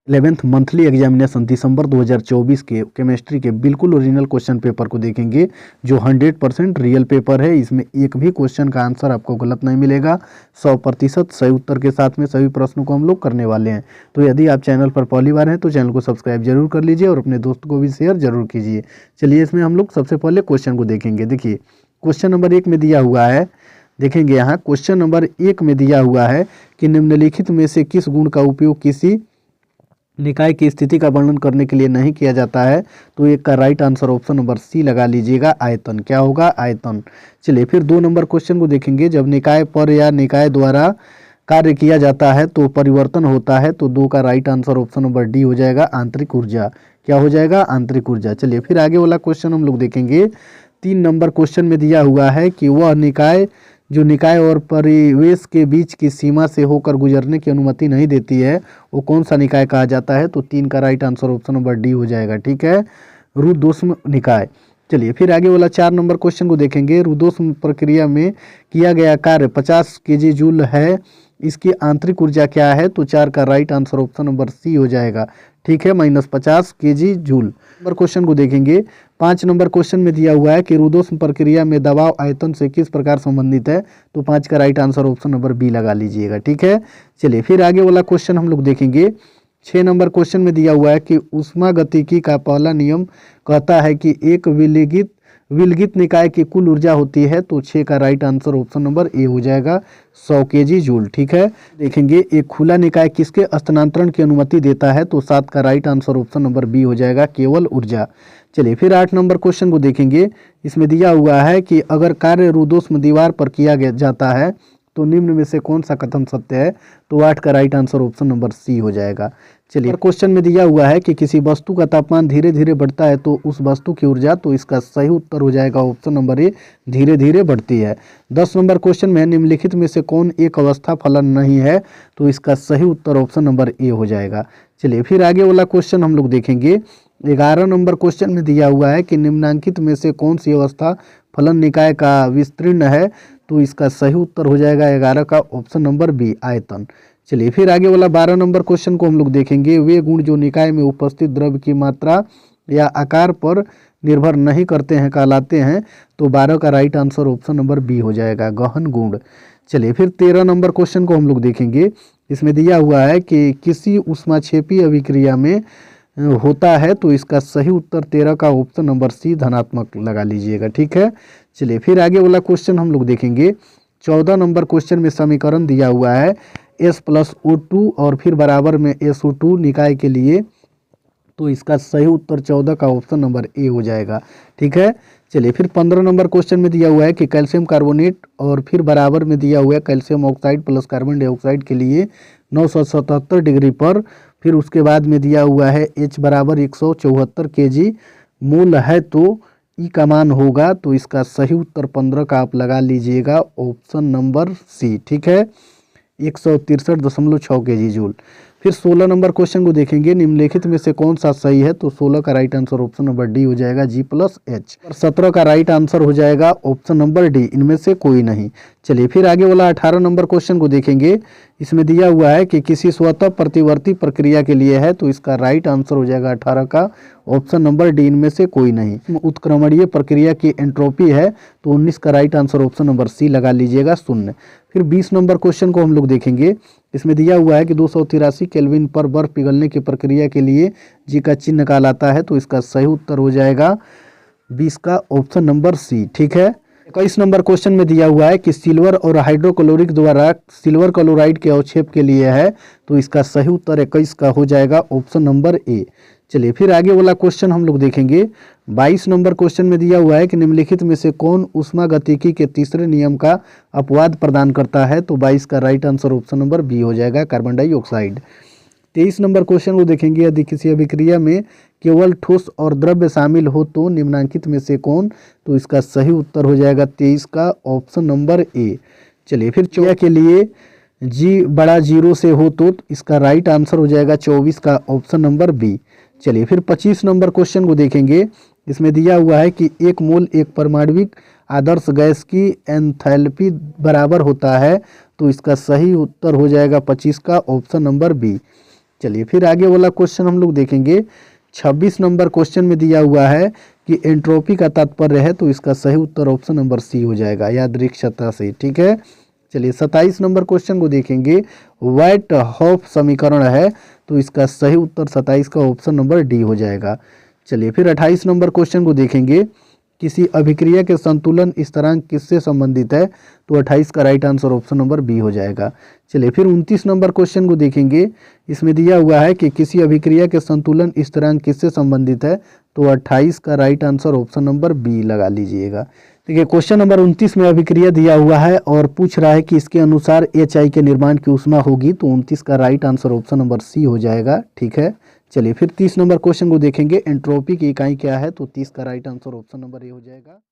11th monthly examination दिसंबर 2024 के chemistry के बिल्कुल ओरिजिनल क्वेश्चन पेपर को देखेंगे, जो 100% रियल पेपर है। इसमें एक भी क्वेश्चन का आंसर आपको गलत नहीं मिलेगा। 100% सही उत्तर के साथ में सभी प्रश्नों को हम लोग करने वाले हैं। तो यदि आप चैनल पर पहली बार हैं तो चैनल को सब्सक्राइब जरूर कर लीजिए और अपने दोस्तों को भी शेयर जरूर कीजिए। चलिए इसमें हम लोग सबसे पहले क्वेश्चन को देखेंगे। देखिए क्वेश्चन नंबर 1 में दिया हुआ है, देखेंगे यहाँ क्वेश्चन नंबर 1 में दिया हुआ है कि निम्नलिखित में से किस गुण का उपयोग किसी निकाय की स्थिति का वर्णन करने के लिए नहीं किया जाता है। तो एक का right answer option number C लगा लीजिएगा, आयतन। क्या होगा? आयतन। चलिए फिर 2 नंबर क्वेश्चन को देखेंगे। जब निकाय पर या निकाय द्वारा कार्य किया जाता है तो परिवर्तन होता है। तो 2 का right answer option number D हो जाएगा, आंतरिक ऊर्जा। क्या हो जाएगा? आंतरिक ऊर्जा। चलिए फिर आगे वाला क्वेश्चन हम लोग देखेंगे। 3 नंबर क्वेश्चन में दिया हुआ है कि वह निकाय जो निकाय और परिवेश के बीच की सीमा से होकर गुजरने की अनुमति नहीं देती है, वो कौन सा निकाय कहा जाता है। तो 3 का right answer option number D हो जाएगा, ठीक है, रुद्धोष्म निकाय। चलिए फिर आगे वाला 4 नंबर क्वेश्चन को देखेंगे। रुद्धोष्म प्रक्रिया में किया गया कार्य 50 केजी जूल है, इसकी आंतरिक ऊर्जा क्या है। तो 4 का right answer option number C हो जाएगा, ठीक है, -50 केजी जूल। नंबर क्वेश्चन को देखेंगे। 5 नंबर क्वेश्चन में दिया हुआ है कि रुद्धोष्म प्रक्रिया में दबाव आयतन से किस प्रकार संबंधित है। तो 5 का right answer option number B लगा लीजिएगा, ठीक है। चलिए फिर आगे वाला क्वेश्चन हम लोग देखेंगे। 6 नंबर क्वेश्चन में दिया हुआ है कि ऊष्मागतिकी का पहला नियम कहता है कि एक विलगित निकाय की कुल ऊर्जा होती है। तो 6 का right answer option number A हो जाएगा, 100 केजी जूल, ठीक है। देखेंगे एक खुला निकाय किसके स्थानांतरण की अनुमति देता है। तो 7 का right answer option number B हो जाएगा, केवल ऊर्जा। चलिए फिर 8 नंबर क्वेश्चन को देखेंगे। इसमें दिया हुआ है कि अगर कार्य रुद्धोष्म दीवार पर किया जाता है तो निम्न में से कौन सा कथन सत्य है। तो 8 का right answer option number C हो जाएगा। चलिए क्वेश्चन में दिया हुआ है कि किसी वस्तु का तापमान धीरे धीरे बढ़ता है तो उस वस्तु की ऊर्जा। तो इसका सही उत्तर हो जाएगा ऑप्शन नंबर ए, धीरे धीरे बढ़ती है। 10 नंबर क्वेश्चन में निम्नलिखित में से कौन एक अवस्था फलन नहीं है। तो इसका सही उत्तर ऑप्शन नंबर ए हो जाएगा। चलिए फिर आगे वाला क्वेश्चन हम लोग देखेंगे। 11 नंबर क्वेश्चन में दिया हुआ है कि निम्नांकित में से कौन सी अवस्था फलन निकाय का विस्तीर्ण है। तो इसका सही उत्तर हो जाएगा 11 का ऑप्शन नंबर बी, आयतन। चलिए फिर आगे वाला 12 नंबर क्वेश्चन को हम लोग देखेंगे। वे गुण जो निकाय में उपस्थित द्रव्य की मात्रा या आकार पर निर्भर नहीं करते हैं कहलाते हैं। तो 12 का right answer option number B हो जाएगा, गहन गुण। चलिए फिर 13 नंबर क्वेश्चन को हम लोग देखेंगे। इसमें दिया हुआ है कि किसी ऊष्माक्षेपी अभिक्रिया में होता है। तो इसका सही उत्तर 13 का ऑप्शन नंबर सी, धनात्मक लगा लीजिएगा, ठीक है। चलिए फिर आगे वाला क्वेश्चन हम लोग देखेंगे। 14 नंबर क्वेश्चन में समीकरण दिया हुआ है S+O2 और फिर बराबर में SO2 निकाय के लिए। तो इसका सही उत्तर 14 का ऑप्शन नंबर ए हो जाएगा, ठीक है। चलिए फिर 15 नंबर क्वेश्चन में दिया हुआ है कि कैल्शियम कार्बोनेट और फिर बराबर में दिया हुआ है calcium oxide plus carbon dioxide के लिए 977 डिग्री पर। फिर उसके बाद में दिया हुआ है H बराबर 174 केजी मोल है। तो ई का मान होगा। तो इसका सही उत्तर 15 का आप लगा लीजिएगा, ऑप्शन नंबर सी, ठीक है, 163.6 केजी जूल। फिर 16 नंबर क्वेश्चन को देखेंगे। निम्नलिखित में से कौन सा सही है। तो 16 का right answer option number D हो जाएगा, G+H। और 17 का राइट आंसर हो जाएगा ऑप्शन नंबर डी, इनमें से कोई नहीं। चलिए फिर आगे वाला 18 नंबर क्वेश्चन को देखेंगे। इसमें दिया हुआ है कि किसी स्वतः प्रतिवर्ती प्रक्रिया के लिए है। तो इसका राइट आंसर हो जाएगा 18 का ऑप्शन नंबर डी, इनमें से कोई नहीं। उत्क्रमणीय प्रक्रिया की एंट्रोपी है। तो 19 का right answer option number C लगा लीजिएगा, 0। फिर 20 नंबर क्वेश्चन को हम लोग देखेंगे। इसमें दिया हुआ है कि 283 केल्विन पर बर्फ पिघलने की प्रक्रिया के लिए जी का चिन्ह कहलाता है। तो इसका सही उत्तर हो जाएगा 20 का ऑप्शन नंबर सी, ठीक है। 21 नंबर क्वेश्चन में दिया हुआ है कि सिल्वर और हाइड्रोक्लोरिक द्वारा सिल्वर क्लोराइड के अवक्षेप के लिए है। तो इसका सही उत्तर 21 का हो जाएगा, ऑप्शन नंबर ए। चलिए फिर आगे वाला क्वेश्चन हम लोग देखेंगे। 22 नंबर क्वेश्चन में दिया हुआ है कि निम्नलिखित में से कौन ऊष्मागतिकी के तीसरे नियम का अपवाद प्रदान करता है। तो 22 का right answer option number B हो जाएगा, कार्बन डाइऑक्साइड। 23 नंबर क्वेश्चन को देखेंगे। यदि किसी अभिक्रिया में केवल ठोस और द्रव्य शामिल हो तो निम्नांकित में से कौन। तो इसका सही उत्तर हो जाएगा 23 का ऑप्शन नंबर ए। चलिए फिर चौया के लिए जी बड़ा 0 से हो तो इसका राइट आंसर हो जाएगा 24 का ऑप्शन नंबर बी। चलिए फिर 25 नंबर क्वेश्चन को देखेंगे। इसमें दिया हुआ है कि 1 मोल एक परमाणविक आदर्श गैस की एंथैल्पी बराबर होता है। तो इसका सही उत्तर हो जाएगा 25 का ऑप्शन नंबर बी। चलिए फिर आगे वाला क्वेश्चन हम लोग देखेंगे। 26 नंबर क्वेश्चन में दिया हुआ है कि एंट्रोपी का तात्पर्य है, तो इसका सही उत्तर ऑप्शन नंबर सी हो जाएगा, यादृच्छता से। ठीक है। चलिए 27 नंबर क्वेश्चन को देखेंगे। व्हाइट हॉफ समीकरण है, तो इसका सही उत्तर 27 का ऑप्शन नंबर डी हो जाएगा। चलिए फिर 28 नंबर क्वेश्चन को देखेंगे। किसी अभिक्रिया के संतुलन स्थिरांक किससे संबंधित है, तो 28 का right answer option number B हो जाएगा। चलिए फिर 29 नंबर क्वेश्चन को देखेंगे। इसमें दिया हुआ है कि किसी अभिक्रिया के संतुलन स्थिरांक किससे संबंधित है, तो 28 का right answer option number B लगा लीजिएगा। देखिए क्वेश्चन नंबर 29 में अभिक्रिया दिया हुआ है और पूछ रहा है कि इसके अनुसार HI के निर्माण की ऊष्मा होगी, तो 29 का right answer option number C हो जाएगा। ठीक है। चलिए फिर 30 नंबर क्वेश्चन को देखेंगे। एंट्रोपी की इकाई क्या है, तो 30 का right answer option number A हो जाएगा।